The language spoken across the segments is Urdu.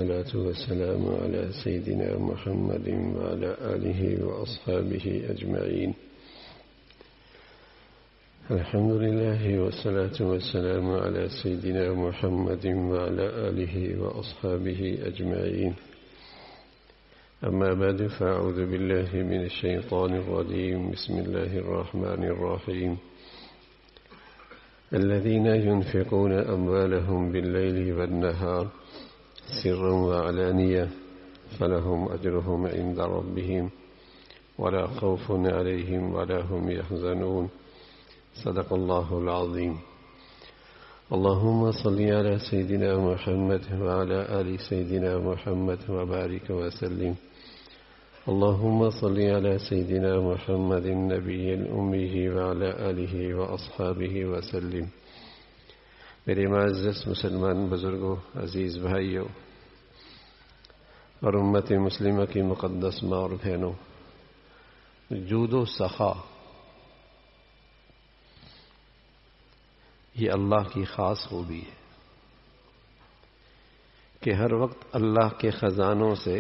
والصلاة والسلام على سيدنا محمد وعلى آله وأصحابه أجمعين. الحمد لله والصلاة والسلام على سيدنا محمد وعلى آله وأصحابه أجمعين. أما بعد، فأعوذ بالله من الشيطان الرجيم. بسم الله الرحمن الرحيم. الذين ينفقون أموالهم بالليل والنهار سرا وعلانية فلهم أجرهم عند ربهم ولا خوف عليهم ولا هم يحزنون. صدق الله العظيم. اللهم صل على سيدنا محمد وعلى آل سيدنا محمد وبارك وسلم. اللهم صل على سيدنا محمد النبي الأمي وعلى آله وأصحابه وسلم. میرے معزز مسلمان بزرگوں، عزیز بھائیوں اور امت مسلمہ کی مقدس ماں اور بہنوں، جود و سخا یہ اللہ کی خاص خوبی ہے کہ ہر وقت اللہ کے خزانوں سے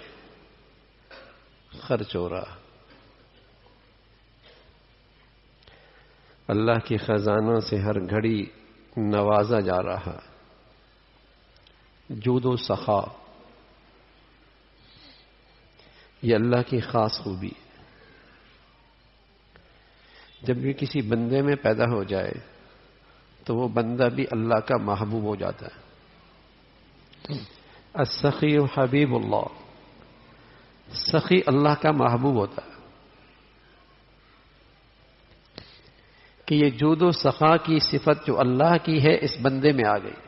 خرچ ہو رہا، اللہ کے خزانوں سے ہر گھڑی نوازا جا رہا. جود و سخا یہ اللہ کی خاص خوبی ہے. جب بھی کسی بندے میں پیدا ہو جائے تو وہ بندہ بھی اللہ کا محبوب ہو جاتا ہے. السخی حبیب اللہ، سخی اللہ کا محبوب ہوتا ہے کہ یہ جود و سخا کی صفت جو اللہ کی ہے اس بندے میں آ گئی.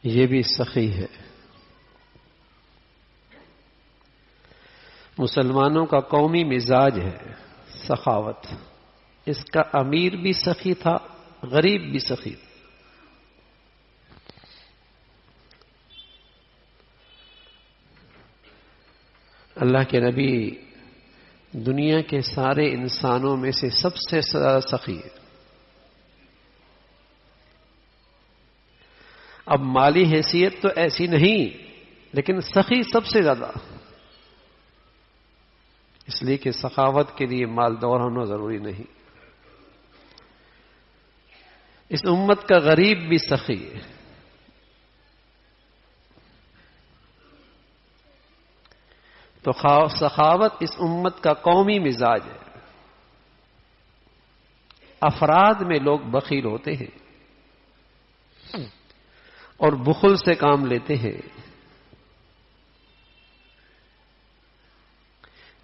یہ بھی سخی ہے. مسلمانوں کا قومی مزاج ہے سخاوت. اس کا امیر بھی سخی تھا، غریب بھی سخی تھا. اللہ کے نبی دنیا کے سارے انسانوں میں سے سب سے زیادہ سخی ہے. اب مالی حیثیت تو ایسی نہیں، لیکن سخی سب سے زیادہ، اس لیے کہ سخاوت کے لیے مالدار ہونا ضروری نہیں. اس امت کا غریب بھی سخی ہے. تو سخاوت اس امت کا قومی مزاج ہے. افراد میں لوگ بخیل ہوتے ہیں اور بخل سے کام لیتے ہیں،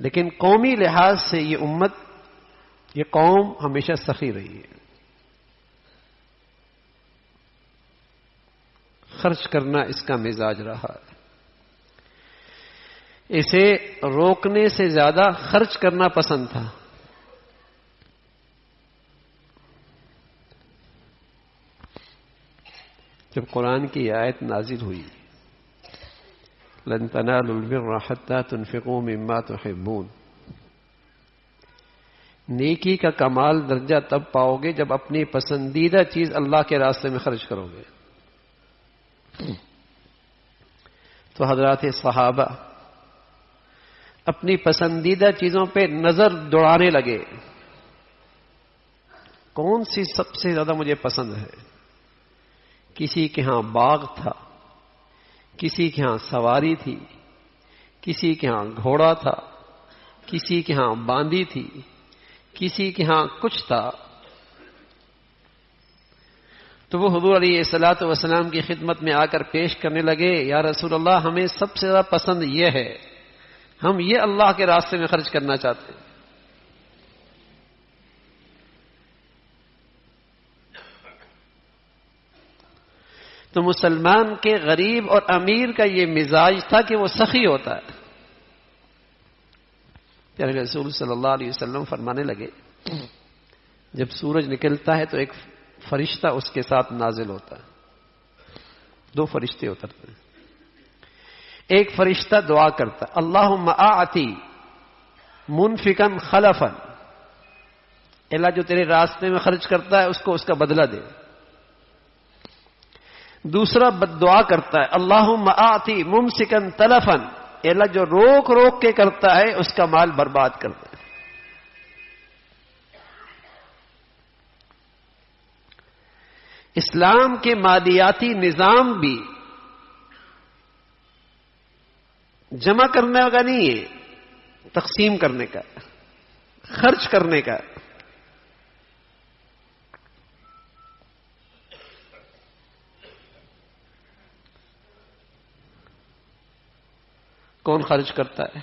لیکن قومی لحاظ سے یہ امت، یہ قوم ہمیشہ سخی رہی ہے. خرچ کرنا اس کا مزاج رہا ہے. اسے روکنے سے زیادہ خرچ کرنا پسند تھا. جب قرآن کی آیت نازل ہوئی، لن تنالوا البر حتى تنفقوا مما تحبون، نیکی کا کمال درجہ تب پاؤ گے جب اپنی پسندیدہ چیز اللہ کے راستے میں خرچ کرو گے. تو حضرات صحابہ اپنی پسندیدہ چیزوں پہ نظر دوڑانے لگے. کون سی سب سے زیادہ مجھے پسند ہے؟ کسی کے ہاں باغ تھا، کسی کے ہاں سواری تھی، کسی کے ہاں گھوڑا تھا، کسی کے ہاں باندی تھی، کسی کے ہاں کچھ تھا. تو وہ حضور علیہ الصلوۃ والسلام کی خدمت میں آ کر پیش کرنے لگے، یا رسول اللہ، ہمیں سب سے زیادہ پسند یہ ہے، ہم یہ اللہ کے راستے میں خرچ کرنا چاہتے ہیں. تو مسلمان کے غریب اور امیر کا یہ مزاج تھا کہ وہ سخی ہوتا ہے. پیارے رسول صلی اللہ علیہ وسلم فرمانے لگے، جب سورج نکلتا ہے تو ایک فرشتہ اس کے ساتھ نازل ہوتا ہے. 2 فرشتے اترتے ہیں. ایک فرشتہ دعا کرتا، اللہم آتی منفقا خلفا، اللہ جو تیرے راستے میں خرچ کرتا ہے اس کو اس کا بدلہ دے. دوسرا بد دعا کرتا ہے اللہم آتی ممسکن تلفن، اے اللہ جو روک روک کے کرتا ہے اس کا مال برباد کرتا ہے۔ اسلام کے مادیاتی نظام بھی جمع کرنے کا نہیں ہے، تقسیم کرنے کا، خرچ کرنے کا۔ کون خرچ کرتا ہے؟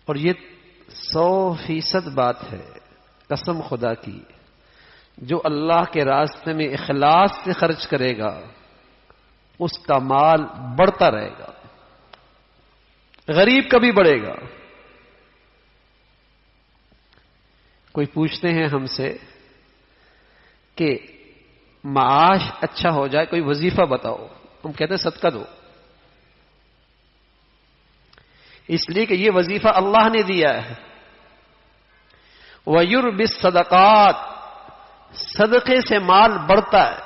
اور یہ 100% بات ہے، قسم خدا کی، جو اللہ کے راستے میں اخلاص سے خرچ کرے گا اس کا مال بڑھتا رہے گا، غریب کا بھی بڑھے گا۔ کوئی پوچھتے ہیں ہم سے کہ معاش اچھا ہو جائے کوئی وظیفہ بتاؤ، ہم کہتے ہیں صدقہ دو، اس لیے کہ یہ وظیفہ اللہ نے دیا ہے۔ وَيُرْبِ الصَّدَقَاتِ، صدقے سے مال بڑھتا ہے،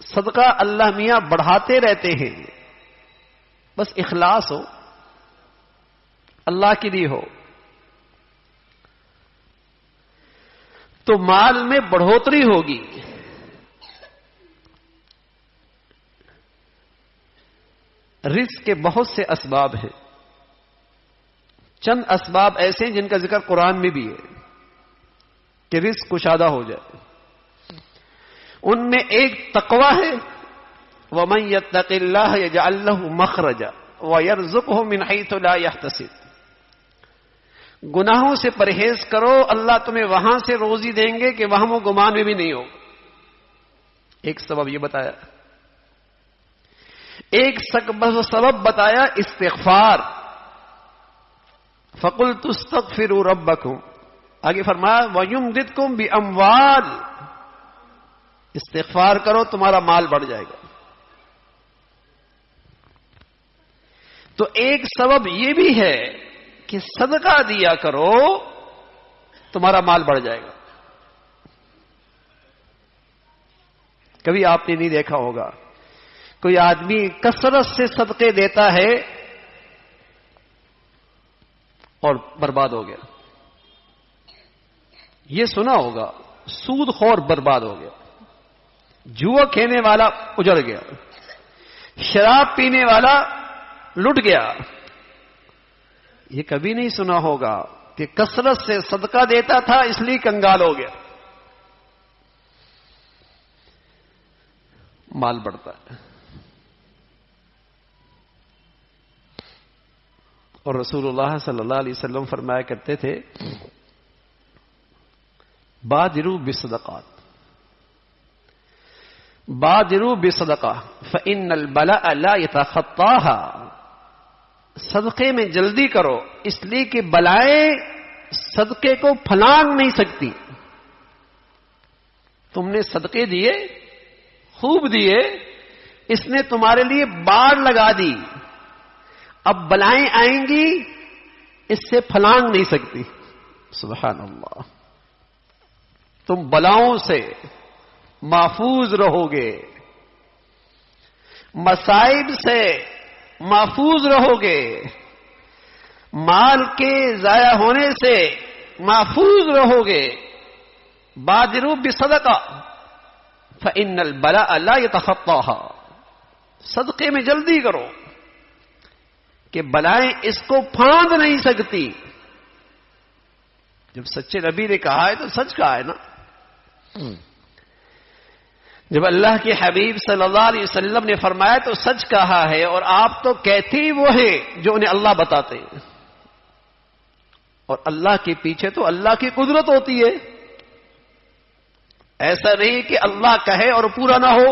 صدقہ اللہ میاں بڑھاتے رہتے ہیں، بس اخلاص ہو، اللہ کے لیے ہو تو مال میں بڑھوتری ہوگی۔ رزق کے بہت سے اسباب ہیں، چند اسباب ایسے ہیں جن کا ذکر قرآن میں بھی ہے کہ رزق کشادہ ہو جائے۔ ان میں ایک تقوی ہے، وَمَن يَتَّقِ اللَّهَ يَجْعَل لَّهُ مَخْرَجًا وَيَرْزُقْهُ مِنْ حَيْثُ لَا يَحْتَسِبُ۔ گناہوں سے پرہیز کرو، اللہ تمہیں وہاں سے روزی دیں گے کہ وہم و گمان میں بھی نہیں ہو۔ ایک سبب یہ بتایا، ایک سبب بتایا استغفار، فَقُلْتُ اسْتَغْفِرُوا رَبَّكُمْ، آگے فرمایا وَيُمْدِدْكُمْ بِأَمْوَالٍ، استغفار کرو تمہارا مال بڑھ جائے گا۔ تو ایک سبب یہ بھی ہے کہ صدقہ دیا کرو تمہارا مال بڑھ جائے گا۔ کبھی آپ نے نہیں دیکھا ہوگا کوئی آدمی کثرت سے صدقے دیتا ہے اور برباد ہو گیا، یہ سنا ہوگا، سود خور برباد ہو گیا، جوا کھینے والا اجڑ گیا، شراب پینے والا لٹ گیا۔ یہ کبھی نہیں سنا ہوگا کہ کثرت سے صدقہ دیتا تھا اس لیے کنگال ہو گیا۔ مال بڑھتا ہے، اور رسول اللہ صلی اللہ علیہ وسلم فرمایا کرتے تھے بادروا بالصدقات، بادروا بالصدقہ فإن البلاء لا يتخطاها، صدقے میں جلدی کرو اس لیے کہ بلائیں صدقے کو پھلانگ نہیں سکتی۔ تم نے صدقے دیے، خوب دیے، اس نے تمہارے لیے باڑ لگا دی، اب بلائیں آئیں گی اس سے پھلانگ نہیں سکتی۔ سبحان اللہ، تم بلاؤں سے محفوظ رہو گے، مصائب سے محفوظ رہو گے، مال کے ضائع ہونے سے محفوظ رہو گے۔ بادروا بالصدقہ فإن البلاء لا يتخطاها، صدقے میں جلدی کرو کہ بلائیں اس کو پھاند نہیں سکتی۔ جب سچے نبی نے کہا ہے تو سچ کہا ہے نا۔ جب اللہ کے حبیب صلی اللہ علیہ وسلم نے فرمایا تو سچ کہا ہے، اور آپ تو کہتے ہی وہ ہیں جو انہیں اللہ بتاتے ہیں، اور اللہ کے پیچھے تو اللہ کی قدرت ہوتی ہے۔ ایسا نہیں کہ اللہ کہے اور پورا نہ ہو۔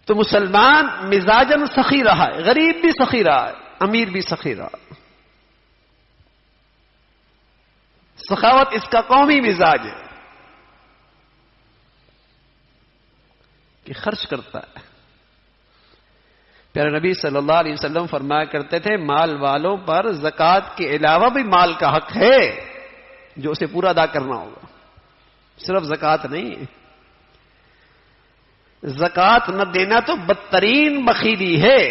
تو مسلمان مزاجن سخی رہا ہے، غریب بھی سخی رہا ہے، امیر بھی سخی رہا ہے۔ سخاوت اس کا قومی مزاج ہے کہ خرچ کرتا ہے، پیارے نبی صلی اللہ علیہ وسلم فرمایا کرتے تھے مال والوں پر زکوٰۃ کے علاوہ بھی مال کا حق ہے جو اسے پورا ادا کرنا ہوگا، صرف زکوٰۃ نہیں ہے۔ زکوٰۃ نہ دینا تو بدترین بخیلی ہے۔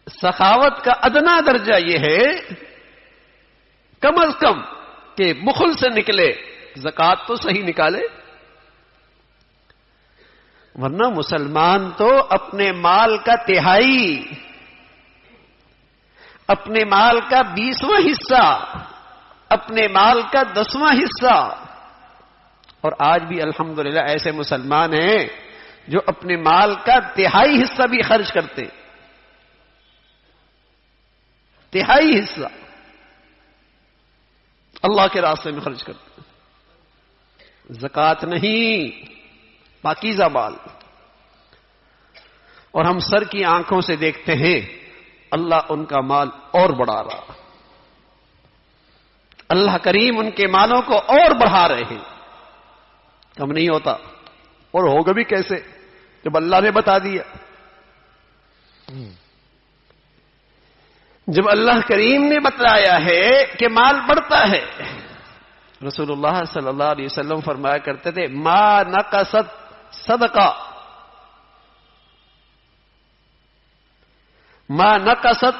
سخاوت کا ادنا درجہ یہ ہے کم از کم کہ بخل سے نکلے، زکوٰۃ تو صحیح نکالے، ورنہ مسلمان تو اپنے مال کا تہائی، اپنے مال کا 20واں حصہ، اپنے مال کا 10واں حصہ، اور آج بھی الحمدللہ ایسے مسلمان ہیں جو اپنے مال کا تہائی حصہ بھی خرچ کرتے، تہائی حصہ اللہ کے راستے میں خرچ کرتے۔ زکوٰۃ نہیں، پاکیزہ مال۔ اور ہم سر کی آنکھوں سے دیکھتے ہیں اللہ ان کا مال اور بڑھا رہا، اللہ کریم ان کے مالوں کو اور بڑھا رہے ہیں، کم نہیں ہوتا۔ اور ہوگا بھی کیسے جب اللہ نے بتا دیا، جب اللہ کریم نے بتلایا ہے کہ مال بڑھتا ہے۔ رسول اللہ صلی اللہ علیہ وسلم فرمایا کرتے تھے ما نقصت صدقہ، ما نقصت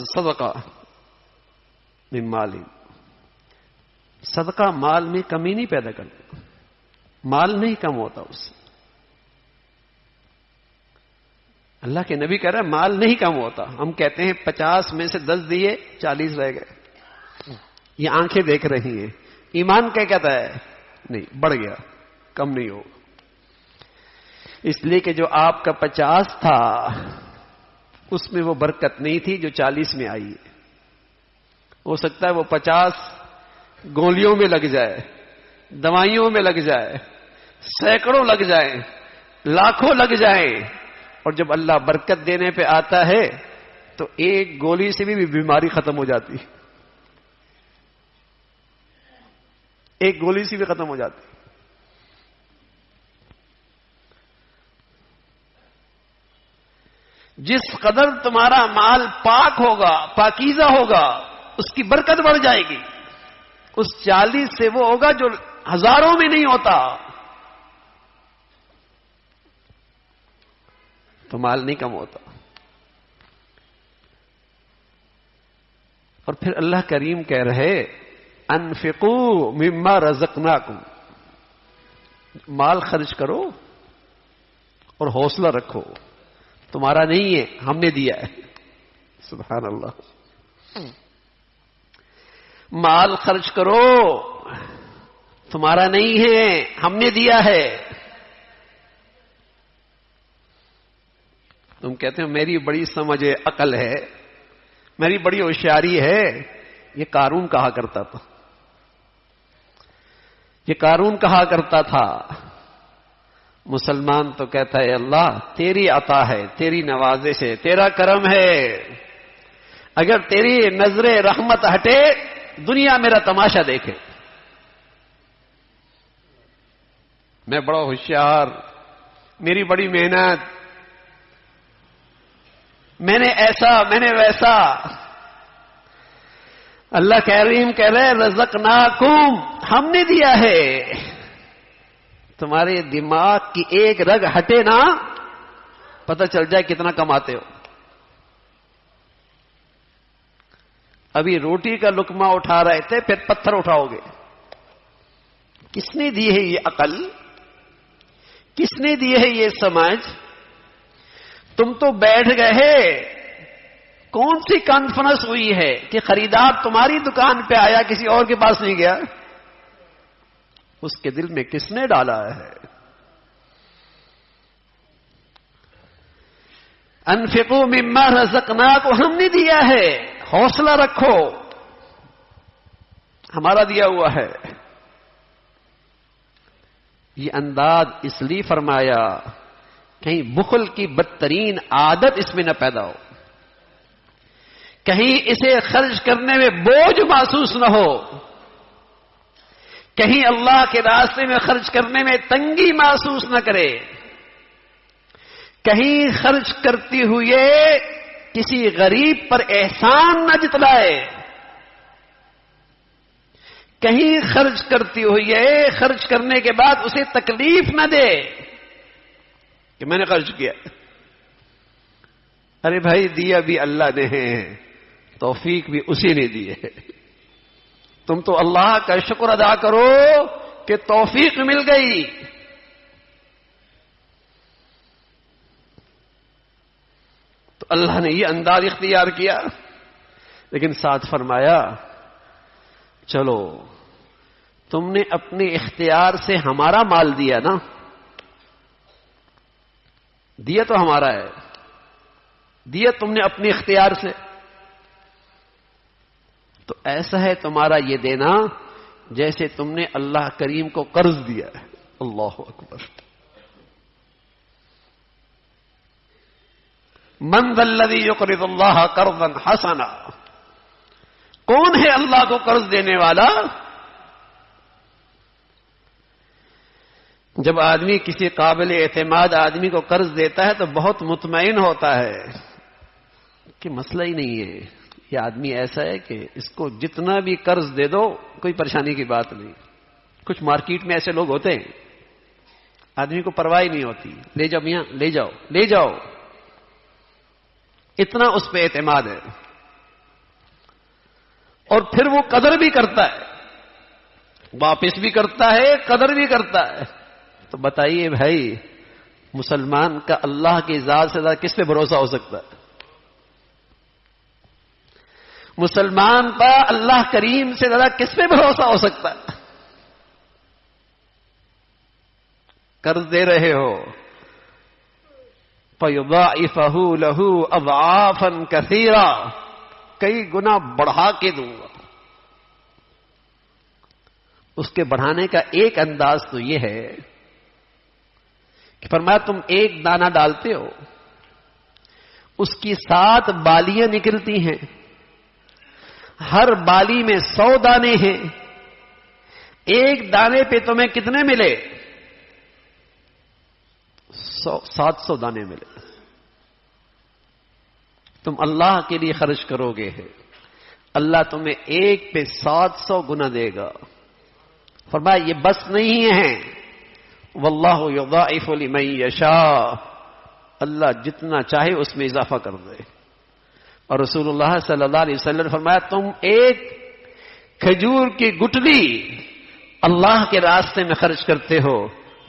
صدقہ من مال، صدقہ مال میں کمی نہیں پیدا کرتا، مال نہیں کم ہوتا اس سے۔ اللہ کے نبی کہہ رہے ہیں مال نہیں کم ہوتا۔ ہم کہتے ہیں 50 میں سے 10 دیے 40 رہ گئے، یہ آنکھیں دیکھ رہی ہیں۔ ایمان کیا کہتا ہے؟ نہیں، بڑھ گیا، کم نہیں ہوگا۔ اس لیے کہ جو آپ کا 50 تھا اس میں وہ برکت نہیں تھی جو 40 میں آئی ہے۔ ہو سکتا ہے وہ 50 گولیوں میں لگ جائے، دوائیوں میں لگ جائے، سینکڑوں لگ جائیں، لاکھوں لگ جائیں، اور جب اللہ برکت دینے پہ آتا ہے تو ایک گولی سے بھی بیماری ختم ہو جاتی، ایک گولی سے بھی ختم ہو جاتی۔ جس قدر تمہارا مال پاک ہوگا، پاکیزہ ہوگا، اس کی برکت بڑھ جائے گی۔ اس 40 سے وہ ہوگا جو ہزاروں میں نہیں ہوتا۔ تو مال نہیں کم ہوتا۔ اور پھر اللہ کریم کہہ رہے انفقوا مما رزقناکم، مال خرچ کرو اور حوصلہ رکھو، تمہارا نہیں ہے، ہم نے دیا ہے۔ سبحان اللہ۔ مال خرچ کرو، تمہارا نہیں ہے، ہم نے دیا ہے۔ تم کہتے ہو میری بڑی سمجھ ہے، عقل ہے، میری بڑی ہوشیاری ہے۔ یہ قارون کہا کرتا تھا، یہ قارون کہا کرتا تھا۔ مسلمان تو کہتا ہے اللہ تیری عطا ہے، تیری نوازش ہے، تیرا کرم ہے، اگر تیری نظر رحمت ہٹے دنیا میرا تماشا دیکھے۔ میں بڑا ہوشیار، میری بڑی محنت، میں نے ایسا، میں نے ویسا۔ اللہ کریم کہہ رہے رزقناکم، ہم نے دیا ہے۔ تمہارے دماغ کی ایک رگ ہٹے نا پتہ چل جائے کتنا کماتے ہو۔ ابھی روٹی کا لقمہ اٹھا رہے تھے، پھر پتھر اٹھاؤ گے۔ کس نے دی ہے یہ عقل؟ کس نے دی ہے یہ سمجھ؟ تم تو بیٹھ گئے، کون سی کانفرنس ہوئی ہے کہ خریدار تمہاری دکان پہ آیا، کسی اور کے پاس نہیں گیا؟ اس کے دل میں کس نے ڈالا ہے؟ انفقوا مما رزقناکم، ہم نے دیا ہے، حوصلہ رکھو، ہمارا دیا ہوا ہے۔ یہ انداز اس لیے فرمایا کہیں بخل کی بدترین عادت اس میں نہ پیدا ہو، کہیں اسے خرچ کرنے میں بوجھ محسوس نہ ہو، کہیں اللہ کے راستے میں خرچ کرنے میں تنگی محسوس نہ کرے، کہیں خرچ کرتے ہوئے کسی غریب پر احسان نہ جتلائے، کہیں خرچ کرتے ہوئے خرچ کرنے کے بعد اسے تکلیف نہ دے کہ میں نے خرچ کیا۔ ارے بھائی، دیا بھی اللہ نے ہے، توفیق بھی اسی نے دی ہے۔ تم تو اللہ کا شکر ادا کرو کہ توفیق مل گئی۔ تو اللہ نے یہ انداز اختیار کیا، لیکن ساتھ فرمایا چلو تم نے اپنے اختیار سے ہمارا مال دیا نا، دیا تو ہمارا ہے، دیا تم نے اپنے اختیار سے، تو ایسا ہے تمہارا یہ دینا جیسے تم نے اللہ کریم کو قرض دیا ہے۔ اللہ اکبر۔ من ذا الذی یقرض اللہ قرضا حسنا، کون ہے اللہ کو قرض دینے والا؟ جب آدمی کسی قابل اعتماد آدمی کو قرض دیتا ہے تو بہت مطمئن ہوتا ہے کہ مسئلہ ہی نہیں ہے، یہ آدمی ایسا ہے کہ اس کو جتنا بھی قرض دے دو کوئی پریشانی کی بات نہیں۔ کچھ مارکیٹ میں ایسے لوگ ہوتے ہیں، آدمی کو پرواہ نہیں ہوتی، لے جاؤ میاں، لے جاؤ لے جاؤ، اتنا اس پہ اعتماد ہے، اور پھر وہ قدر بھی کرتا ہے، واپس بھی کرتا ہے، قدر بھی کرتا ہے۔ تو بتائیے بھائی، مسلمان کا اللہ کی ذات سے زیادہ کس پہ بھروسہ ہو سکتا ہے؟ مسلمان پر اللہ کریم سے زیادہ کس پہ بھروسہ ہو سکتا ہے؟ قرض دے رہے ہو، فَيُضَاعِفَهُ لَهُ أَضْعَافًا كَثِيرًا، کئی گنا بڑھا کے دوں گا۔ اس کے بڑھانے کا ایک انداز تو یہ ہے کہ فرمایا تم ایک دانہ ڈالتے ہو، اس کی 7 بالیاں نکلتی ہیں، ہر بالی میں 100 دانے ہیں، ایک دانے پہ تمہیں کتنے ملے؟ 700 دانے ملے۔ تم اللہ کے لیے خرچ کرو گے، اللہ تمہیں ایک پہ 700 گنا دے گا۔ فرمایا یہ بس نہیں ہے، واللہ یضاعف لمن یشاء، اللہ جتنا چاہے اس میں اضافہ کر دے۔ اور رسول اللہ صلی اللہ علیہ وسلم نے فرمایا تم ایک کھجور کی گٹلی اللہ کے راستے میں خرچ کرتے ہو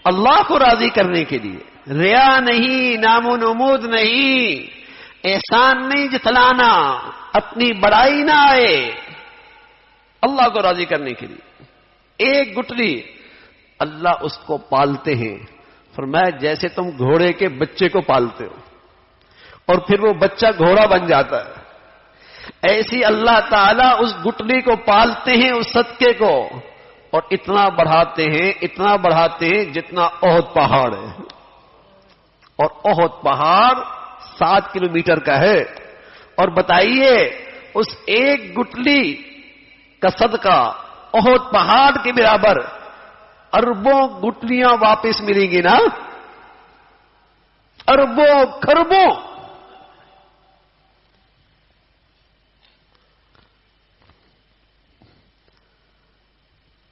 اللہ کو راضی کرنے کے لیے، ریا نہیں، نام و نمود نہیں، احسان نہیں جتلانا، اپنی بڑائی نہ آئے، اللہ کو راضی کرنے کے لیے ایک گٹلی، اللہ اس کو پالتے ہیں۔ فرمایا جیسے تم گھوڑے کے بچے کو پالتے ہو اور پھر وہ بچہ گھوڑا بن جاتا ہے، ایسی اللہ تعالیٰ اس گٹلی کو پالتے ہیں، اس صدقے کو، اور اتنا بڑھاتے ہیں جتنا احد پہاڑ ہے، اور احد پہاڑ 7 کلومیٹر کا ہے۔ اور بتائیے اس ایک گٹلی کا صدقہ احد پہاڑ کے برابر اربوں گٹلیاں واپس ملیں گی نا، اربوں خربوں۔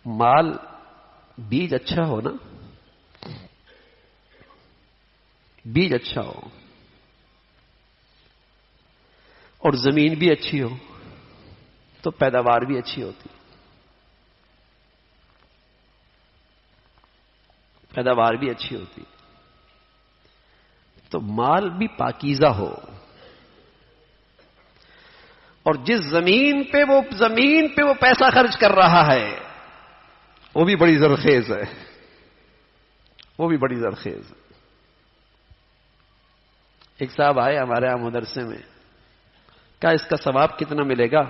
مال بیج اچھا ہو نا، بیج اچھا ہو اور زمین بھی اچھی ہو تو پیداوار بھی اچھی ہوتی، پیداوار بھی اچھی ہوتی۔ تو مال بھی پاکیزہ ہو، اور جس زمین پہ وہ پیسہ خرچ کر رہا ہے وہ بھی بڑی زرخیز ہے، وہ بھی بڑی زرخیز ہے۔ ایک صاحب آئے ہمارے یہاں مدرسے میں، کہا اس کا ثواب کتنا ملے گا؟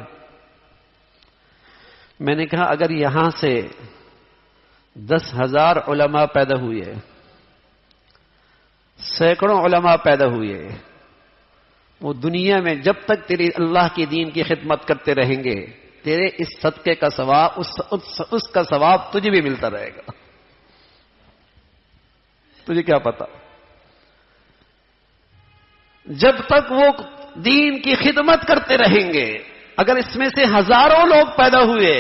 میں نے کہا اگر یہاں سے 10,000 علماء پیدا ہوئے، سینکڑوں علماء پیدا ہوئے، وہ دنیا میں جب تک تیری اللہ کے دین کی خدمت کرتے رہیں گے تیرے اس صدقے کا ثواب اس کا ثواب تجھے بھی ملتا رہے گا. تجھے کیا پتا؟ جب تک وہ دین کی خدمت کرتے رہیں گے، اگر اس میں سے ہزاروں لوگ پیدا ہوئے،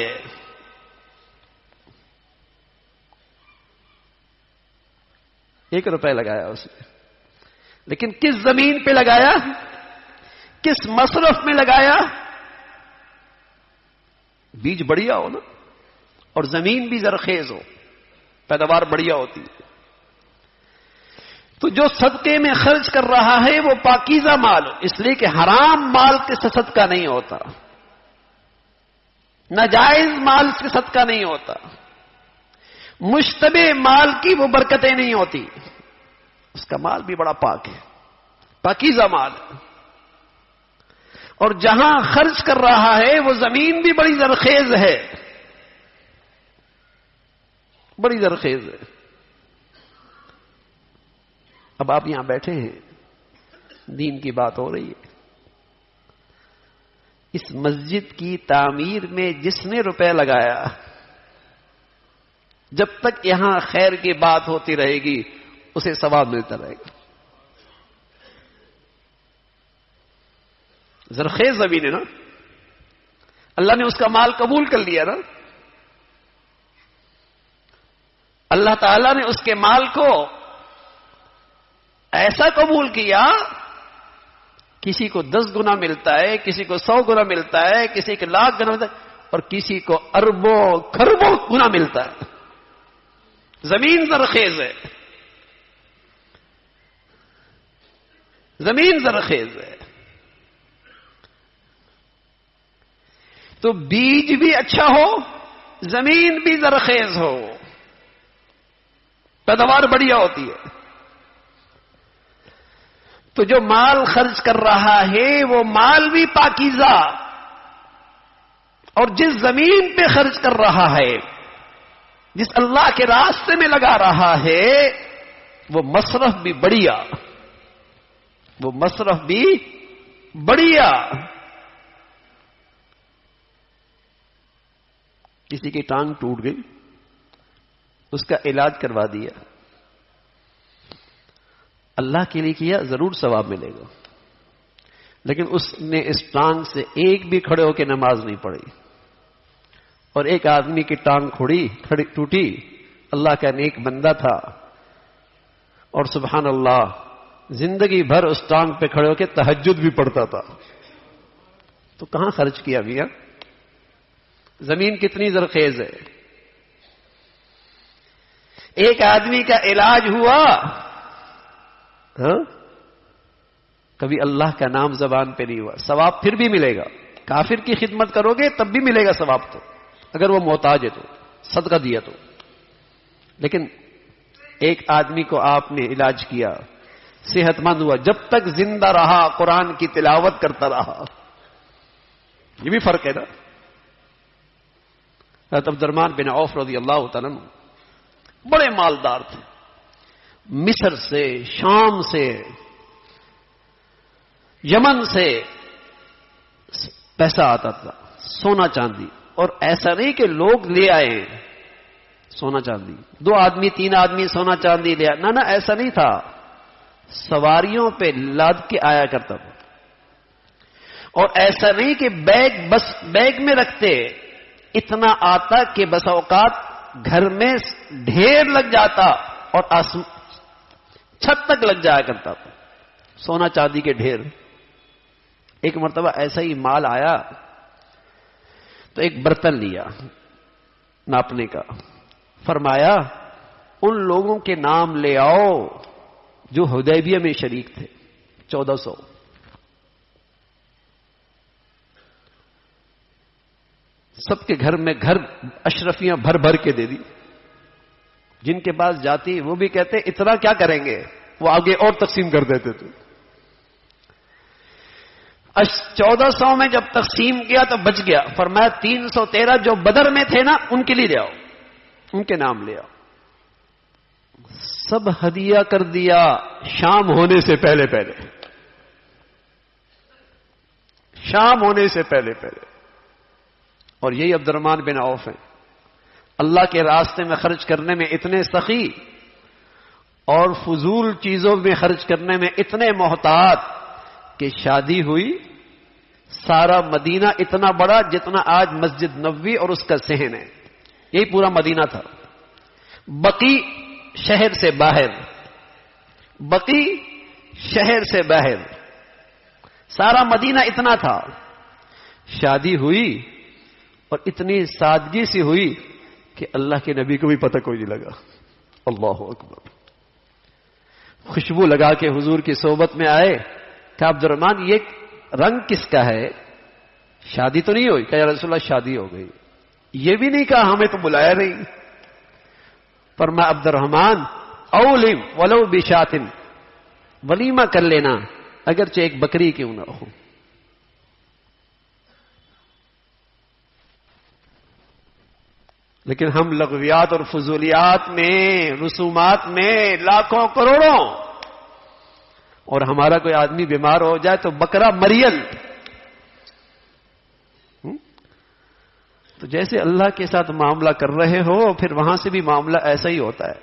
1 روپے لگایا اس نے، لیکن کس زمین پہ لگایا، کس مصرف میں لگایا؟ بیج بڑھیا ہو نا، اور زمین بھی زرخیز ہو، پیداوار بڑھیا ہوتی ہے. تو جو صدقے میں خرچ کر رہا ہے وہ پاکیزہ مال، اس لیے کہ حرام مال کے صدقہ نہیں ہوتا، ناجائز مال سے صدقہ نہیں ہوتا، مشتبہ مال کی وہ برکتیں نہیں ہوتی. اس کا مال بھی بڑا پاک ہے، پاکیزہ مال ہے. اور جہاں خرچ کر رہا ہے وہ زمین بھی بڑی زرخیز ہے، بڑی زرخیز ہے. اب آپ یہاں بیٹھے ہیں، دین کی بات ہو رہی ہے. اس مسجد کی تعمیر میں جس نے روپے لگایا، جب تک یہاں خیر کی بات ہوتی رہے گی اسے ثواب ملتا رہے گا. زرخیز زمین ہے نا، اللہ نے اس کا مال قبول کر لیا نا. اللہ تعالیٰ نے اس کے مال کو ایسا قبول کیا، کسی کو 10 گنا ملتا ہے، کسی کو 100 گنا ملتا ہے، کسی کو 1,00,000 گنا ملتا ہے، اور کسی کو اربوں کھربوں گنا ملتا ہے. زمین زرخیز ہے، زمین زرخیز ہے. تو بیج بھی اچھا ہو، زمین بھی زرخیز ہو، پیداوار بڑھیا ہوتی ہے. تو جو مال خرچ کر رہا ہے وہ مال بھی پاکیزہ، اور جس زمین پہ خرچ کر رہا ہے، جس اللہ کے راستے میں لگا رہا ہے، وہ مصرف بھی بڑھیا، وہ مصرف بھی بڑھیا. کسی کی ٹانگ ٹوٹ گئی، اس کا علاج کروا دیا، اللہ کے لیے کیا، ضرور ثواب ملے گا. لیکن اس نے اس ٹانگ سے ایک بھی کھڑے ہو کے نماز نہیں پڑھی، اور ایک آدمی کی ٹانگ ٹوٹی، اللہ کا نیک بندہ تھا، اور سبحان اللہ زندگی بھر اس ٹانگ پہ کھڑے ہو کے تہجد بھی پڑھتا تھا. تو کہاں خرچ کیا میاں؟ زمین کتنی زرخیز ہے. ایک آدمی کا علاج ہوا، کبھی اللہ کا نام زبان پہ نہیں ہوا، ثواب پھر بھی ملے گا. کافر کی خدمت کرو گے تب بھی ملے گا ثواب، تو اگر وہ محتاج ہے تو، صدقہ دیا تو. لیکن ایک آدمی کو آپ نے علاج کیا، صحت مند ہوا، جب تک زندہ رہا قرآن کی تلاوت کرتا رہا. یہ بھی فرق ہے نا. حضرت عبد الرحمن بن عوف رضی اللہ تعالیٰ عنہ بڑے مالدار تھے. مصر سے، شام سے، یمن سے پیسہ آتا تھا، سونا چاندی. اور ایسا نہیں کہ لوگ لے آئے سونا چاندی، 2 آدمی 3 آدمی سونا چاندی لے آئے، نہ ایسا نہیں تھا. سواریوں پہ لاد کے آیا کرتا تھا. اور ایسا نہیں کہ بس بیگ میں رکھتے، اتنا آتا کہ بس اوقات گھر میں ڈھیر لگ جاتا اور چھت تک لگ جایا کرتا تھا، سونا چاندی کے ڈھیر. ایک مرتبہ ایسا ہی مال آیا تو ایک برتن لیا ناپنے کا، فرمایا ان لوگوں کے نام لے آؤ جو حدیبیہ میں شریک تھے، 1400. سب کے گھر میں اشرفیاں بھر کے دے دی. جن کے پاس جاتی وہ بھی کہتے اتنا کیا کریں گے، وہ آگے اور تقسیم کر دیتے تھے. 1400 میں جب تقسیم کیا تو بچ گیا. فرمایا 313 جو بدر میں تھے نا ان کے لیے لے آؤ، ان کے نام لے آؤ. سب ہدیہ کر دیا شام ہونے سے پہلے، شام ہونے سے پہلے. اور یہی عبد الرحمن بن عوف ہیں، اللہ کے راستے میں خرچ کرنے میں اتنے سخی اور فضول چیزوں میں خرچ کرنے میں اتنے محتاط کہ شادی ہوئی، سارا مدینہ اتنا بڑا جتنا آج مسجد نبوی اور اس کا صحن ہے، یہی پورا مدینہ تھا، بقی شہر سے باہر، بقی شہر سے باہر سارا مدینہ اتنا تھا، شادی ہوئی اور اتنی سادگی سے ہوئی کہ اللہ کے نبی کو بھی پتہ کوئی نہیں لگا، اللہ اکبر، خوشبو لگا کے حضور کی صحبت میں آئے، کہا عبد الرحمن یہ رنگ کس کا ہے؟ شادی تو نہیں ہوئی؟ کہا یا رسول اللہ شادی ہو گئی۔ یہ بھی نہیں کہا ہمیں تو بلایا نہیں، فرمایا عبد الرحمن اولم ولو بشات، ولیمہ کر لینا اگرچہ ایک بکری کیوں نہ ہو۔ لیکن ہم لغویات اور فضولیات میں، رسومات میں لاکھوں کروڑوں، اور ہمارا کوئی آدمی بیمار ہو جائے تو بکرا مریل، تو جیسے اللہ کے ساتھ معاملہ کر رہے ہو پھر وہاں سے بھی معاملہ ایسا ہی ہوتا ہے،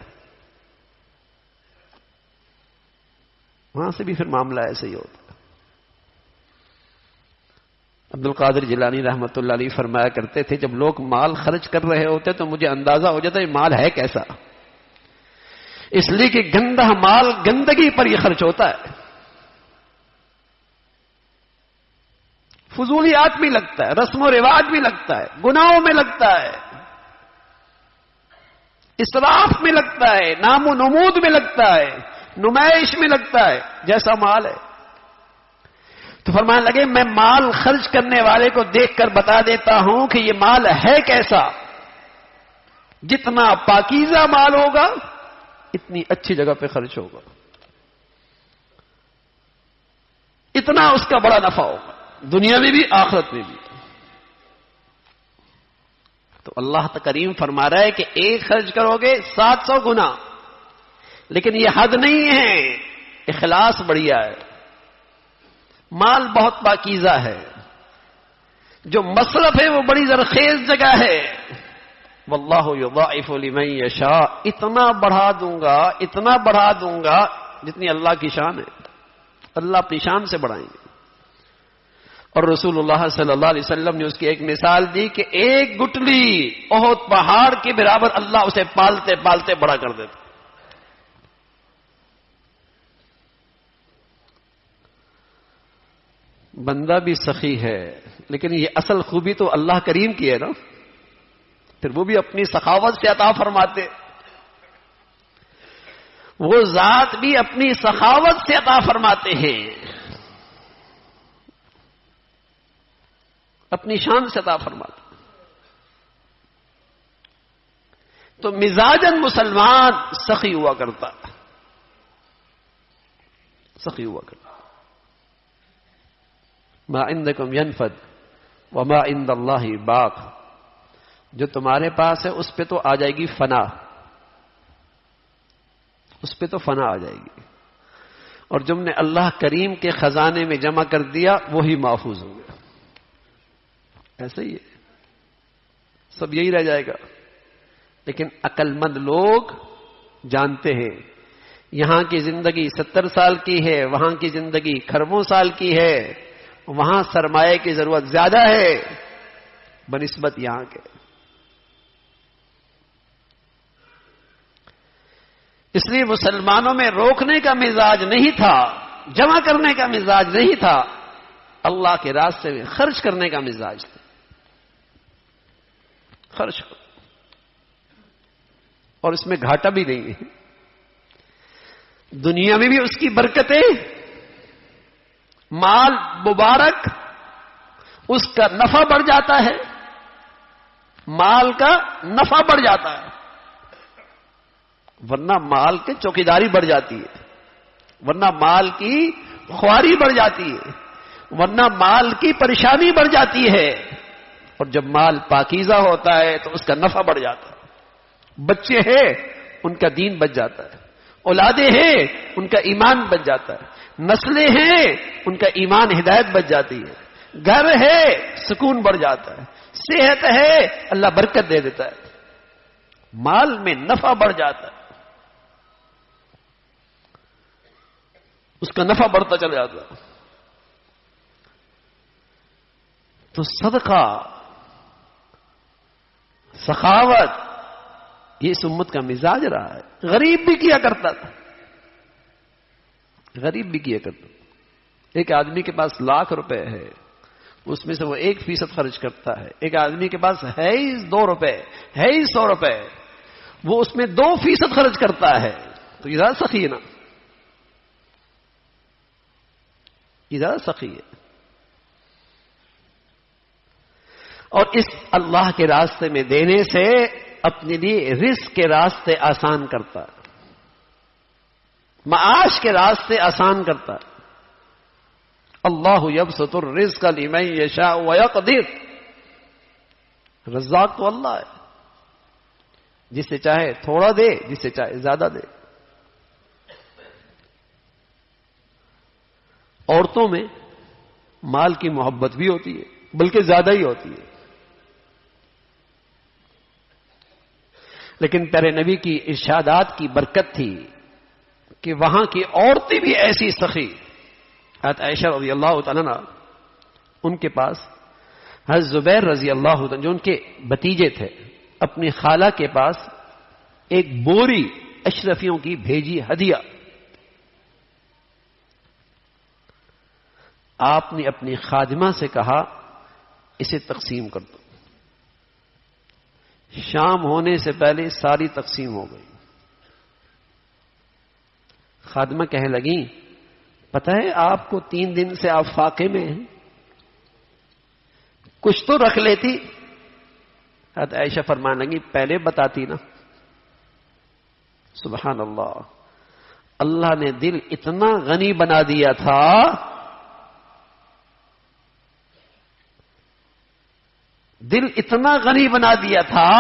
وہاں سے بھی پھر معاملہ ایسا ہی ہوتا ہے۔ عبد القادر جیلانی رحمۃ اللہ علیہ فرمایا کرتے تھے جب لوگ مال خرچ کر رہے ہوتے تو مجھے اندازہ ہو جاتا ہے مال ہے کیسا، اس لیے کہ گندا مال گندگی پر یہ خرچ ہوتا ہے، فضولیات میں لگتا ہے، رسم و رواج میں لگتا ہے، گناہوں میں لگتا ہے، اسراف میں لگتا ہے، نام و نمود میں لگتا ہے، نمائش میں لگتا ہے، جیسا مال ہے۔ تو فرمانے لگے میں مال خرچ کرنے والے کو دیکھ کر بتا دیتا ہوں کہ یہ مال ہے کیسا، جتنا پاکیزہ مال ہوگا اتنی اچھی جگہ پہ خرچ ہوگا، اتنا اس کا بڑا نفع ہوگا، دنیا میں بھی آخرت میں بھی۔ تو اللہ کریم فرما رہا ہے کہ ایک خرچ کرو گے 700 گنا، لیکن یہ حد نہیں ہے، اخلاص بڑھیا ہے، مال بہت پاکیزہ ہے، جو مصرف ہے وہ بڑی زرخیز جگہ ہے، واللہ یضاعف لمن یشاء، اتنا بڑھا دوں گا جتنی اللہ کی شان ہے، اللہ اپنی شان سے بڑھائیں گے۔ اور رسول اللہ صلی اللہ علیہ وسلم نے اس کی ایک مثال دی کہ ایک گٹلی احد پہاڑ کے برابر اللہ اسے پالتے پالتے بڑا کر دیتا۔ بندہ بھی سخی ہے، لیکن یہ اصل خوبی تو اللہ کریم کی ہے نا، پھر وہ بھی اپنی سخاوت سے عطا فرماتے، وہ ذات بھی اپنی سخاوت سے عطا فرماتے ہیں، اپنی شان سے عطا فرماتے۔ تو مزاجن مسلمان سخی ہوا کرتا، سخی ہوا کرتا۔ ما عندکم ینفد وما عند اللہ باق، جو تمہارے پاس ہے اس پہ تو آ جائے گی فنا، اس پہ تو فنا آ جائے گی، اور جم نے اللہ کریم کے خزانے میں جمع کر دیا وہی محفوظ ہو گیا، ایسا ہی ہے، سب یہی رہ جائے گا۔ لیکن عقل مند لوگ جانتے ہیں یہاں کی زندگی 70 سال کی ہے، وہاں کی زندگی کھربوں سال کی ہے، وہاں سرمایہ کی ضرورت زیادہ ہے بنسبت یہاں کے۔ اس لیے مسلمانوں میں روکنے کا مزاج نہیں تھا، جمع کرنے کا مزاج نہیں تھا، اللہ کے راستے میں خرچ کرنے کا مزاج تھا، خرچ کرو، اور اس میں گھاٹا بھی نہیں ہے، دنیا میں بھی اس کی برکتیں، مال مبارک، اس کا نفع بڑھ جاتا ہے، مال کا نفع بڑھ جاتا ہے، ورنہ مال کی چوکیداری بڑھ جاتی ہے، ورنہ مال کی خواری بڑھ جاتی ہے، ورنہ مال کی پریشانی بڑھ جاتی ہے، اور جب مال پاکیزہ ہوتا ہے تو اس کا نفع بڑھ جاتا ہے، بچے ہیں ان کا دین بچ جاتا ہے، اولادیں ہیں ان کا ایمان بچ جاتا ہے، نسلیں ہیں ان کا ایمان ہدایت بچ جاتی ہے، گھر ہے سکون بڑھ جاتا ہے، صحت ہے اللہ برکت دے دیتا ہے، مال میں نفع بڑھ جاتا ہے، اس کا نفع بڑھتا چلا جاتا ہے۔ تو صدقہ، سخاوت، یہ اس امت کا مزاج رہا ہے۔ غریب بھی کیا کرتا تھا، غریب بھی کیا کرتا تھا۔ ایک آدمی کے پاس 1,00,000 روپے ہے، اس میں سے وہ 1% خرچ کرتا ہے۔ ایک آدمی کے پاس ہے ہی 2 روپے، ہے ہی 100 روپے، وہ اس میں 2% خرچ کرتا ہے، تو یہ زیادہ سخی ہے نا، یہ زیادہ سخی ہے۔ اور اس اللہ کے راستے میں دینے سے اپنے لیے رزق کے راستے آسان کرتا ہے، معاش کے راستے آسان کرتا ہے۔ اللہ یبسط الرزق لمن یشاء ویقدر، رزاق تو اللہ ہے، جسے چاہے تھوڑا دے، جسے چاہے زیادہ دے۔ عورتوں میں مال کی محبت بھی ہوتی ہے، بلکہ زیادہ ہی ہوتی ہے، لیکن پیارے نبی کی ارشادات کی برکت تھی کہ وہاں کی عورتیں بھی ایسی سخی۔ حضرت عائشہ رضی اللہ تعالیٰ عنہ، ان کے پاس حضرت زبیر رضی اللہ عنہ جو ان کے بھتیجے تھے، اپنی خالہ کے پاس ایک بوری اشرفیوں کی بھیجی ہدیہ۔ آپ نے اپنی خادمہ سے کہا اسے تقسیم کر دو۔ شام ہونے سے پہلے ساری تقسیم ہو گئی۔ خادمہ کہنے لگیں پتہ ہے آپ کو 3 دن سے آپ فاقے میں ہیں، کچھ تو رکھ لیتی۔ حضرت عائشہ فرمانے لگی پہلے بتاتی نا۔ سبحان اللہ، اللہ نے دل اتنا غنی بنا دیا تھا، دل اتنا غنی بنا دیا تھا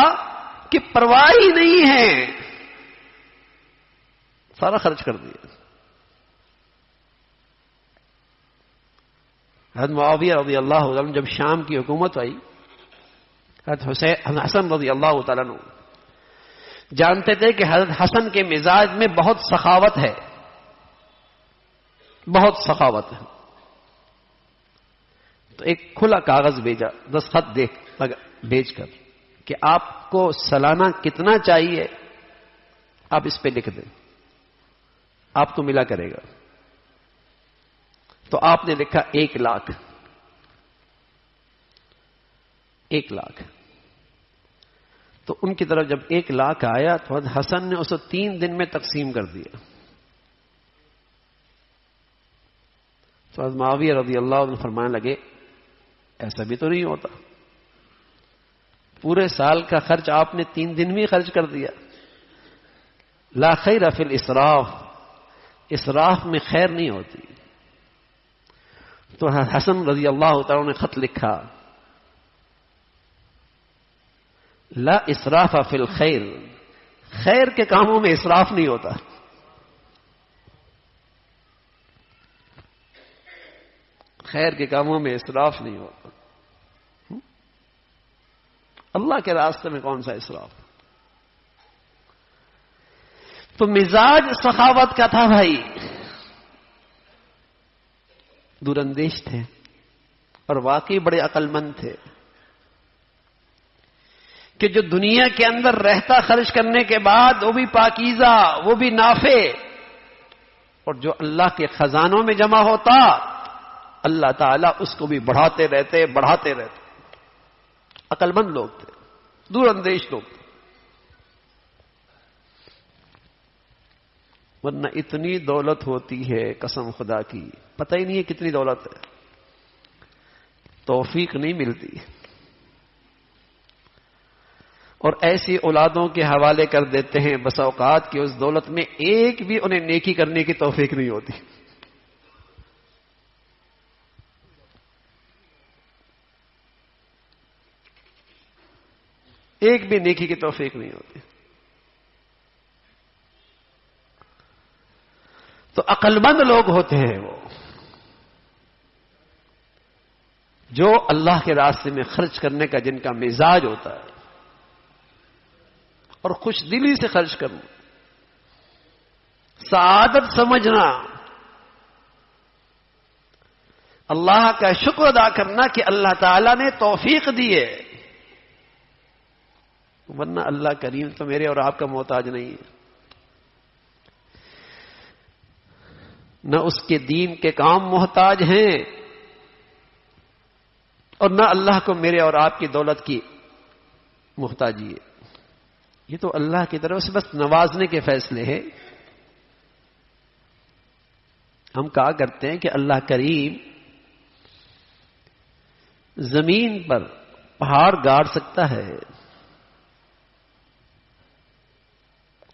کہ پرواہ ہی نہیں ہے، سارا خرچ کر دیا۔ حضرت معاویہ رضی اللہ عنہ جب شام کی حکومت آئی، حضرت حسن رضی اللہ تعالیٰ عنہ جانتے تھے کہ حضرت حسن کے مزاج میں بہت سخاوت ہے، بہت سخاوت ہے، تو ایک کھلا کاغذ بھیجا، دستخط بھیج کر کہ آپ کو سالانہ کتنا چاہیے آپ اس پہ لکھ دیں، آپ کو ملا کرے گا۔ تو آپ نے لکھا 1,00,000، 1,00,000۔ تو ان کی طرف جب 1,00,000 آیا تو حضرت حسن نے اسے 3 دن میں تقسیم کر دیا۔ تو حضرت معاویہ رضی اللہ عنہ فرمانے لگے ایسا بھی تو نہیں ہوتا، پورے سال کا خرچ آپ نے 3 دن میں خرچ کر دیا۔ لا خیر فی الاسراف، اسراف میں خیر نہیں ہوتی۔ تو حسن رضی اللہ تعالیٰ نے خط لکھا لا اسراف فی الخیر، خیر کے کاموں میں اسراف نہیں ہوتا۔ خیر کے کاموں میں اسراف نہیں ہوتا۔ اللہ کے راستے میں کون سا اسراف؟ تو مزاج سخاوت کا تھا بھائی، دور اندیش تھے اور واقعی بڑے عقل مند تھے کہ جو دنیا کے اندر رہتا خرچ کرنے کے بعد وہ بھی پاکیزہ، وہ بھی نافع، اور جو اللہ کے خزانوں میں جمع ہوتا اللہ تعالیٰ اس کو بھی بڑھاتے رہتے، بڑھاتے رہتے۔ عقل مند لوگ تھے، دور اندیش لوگ تھے، ورنہ اتنی دولت ہوتی ہے قسم خدا کی پتہ ہی نہیں ہے کتنی دولت ہے، توفیق نہیں ملتی، اور ایسی اولادوں کے حوالے کر دیتے ہیں بس اوقات کی اس دولت میں ایک بھی انہیں نیکی کرنے کی توفیق نہیں ہوتی۔ ایک بھی نیکی کی توفیق نہیں ہوتی۔ تو عقل مند لوگ ہوتے ہیں وہ جو اللہ کے راستے میں خرچ کرنے کا جن کا مزاج ہوتا ہے اور خوش دلی سے خرچ کرنا، سعادت سمجھنا، اللہ کا شکر ادا کرنا کہ اللہ تعالیٰ نے توفیق دی ہے، ورنہ اللہ کریم تو میرے اور آپ کا محتاج نہیں ہے، نہ اس کے دین کے کام محتاج ہیں اور نہ اللہ کو میرے اور آپ کی دولت کی محتاجی ہے. یہ تو اللہ کی طرف سے بس نوازنے کے فیصلے ہیں. ہم کہا کرتے ہیں کہ اللہ کریم زمین پر پہاڑ گاڑ سکتا ہے،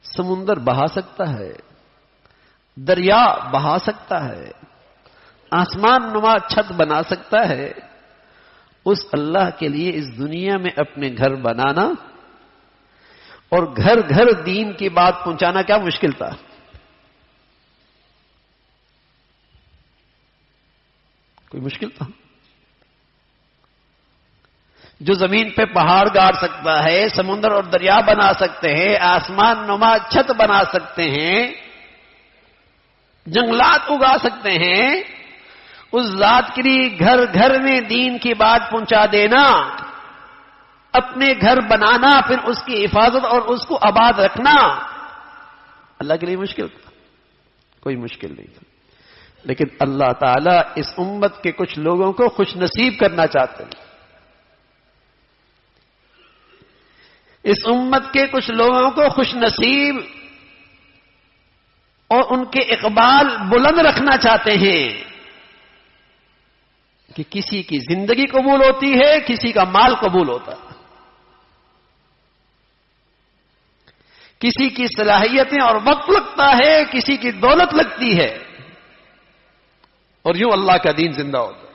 سمندر بہا سکتا ہے، دریا بہا سکتا ہے، آسمان نما چھت بنا سکتا ہے. اس اللہ کے لیے اس دنیا میں اپنے گھر بنانا اور گھر گھر دین کی بات پہنچانا کیا مشکل تھا؟ کوئی مشکل تھا؟ جو زمین پہ پہاڑ گاڑ سکتا ہے، سمندر اور دریا بنا سکتے ہیں، آسمان نما چھت بنا سکتے ہیں، جنگلات اگا سکتے ہیں، اس ذات کے لیے گھر گھر میں دین کی بات پہنچا دینا، اپنے گھر بنانا، پھر اس کی حفاظت اور اس کو آباد رکھنا اللہ کے لیے مشکل تھا؟ کوئی مشکل نہیں تھا. لیکن اللہ تعالیٰ اس امت کے کچھ لوگوں کو خوش نصیب کرنا چاہتے ہیں. اس امت کے کچھ لوگوں کو خوش نصیب اور ان کے اقبال بلند رکھنا چاہتے ہیں کہ کسی کی زندگی قبول ہوتی ہے، کسی کا مال قبول ہوتا ہے، کسی کی صلاحیتیں اور وقت لگتا ہے، کسی کی دولت لگتی ہے، اور یوں اللہ کا دین زندہ ہوتا ہے.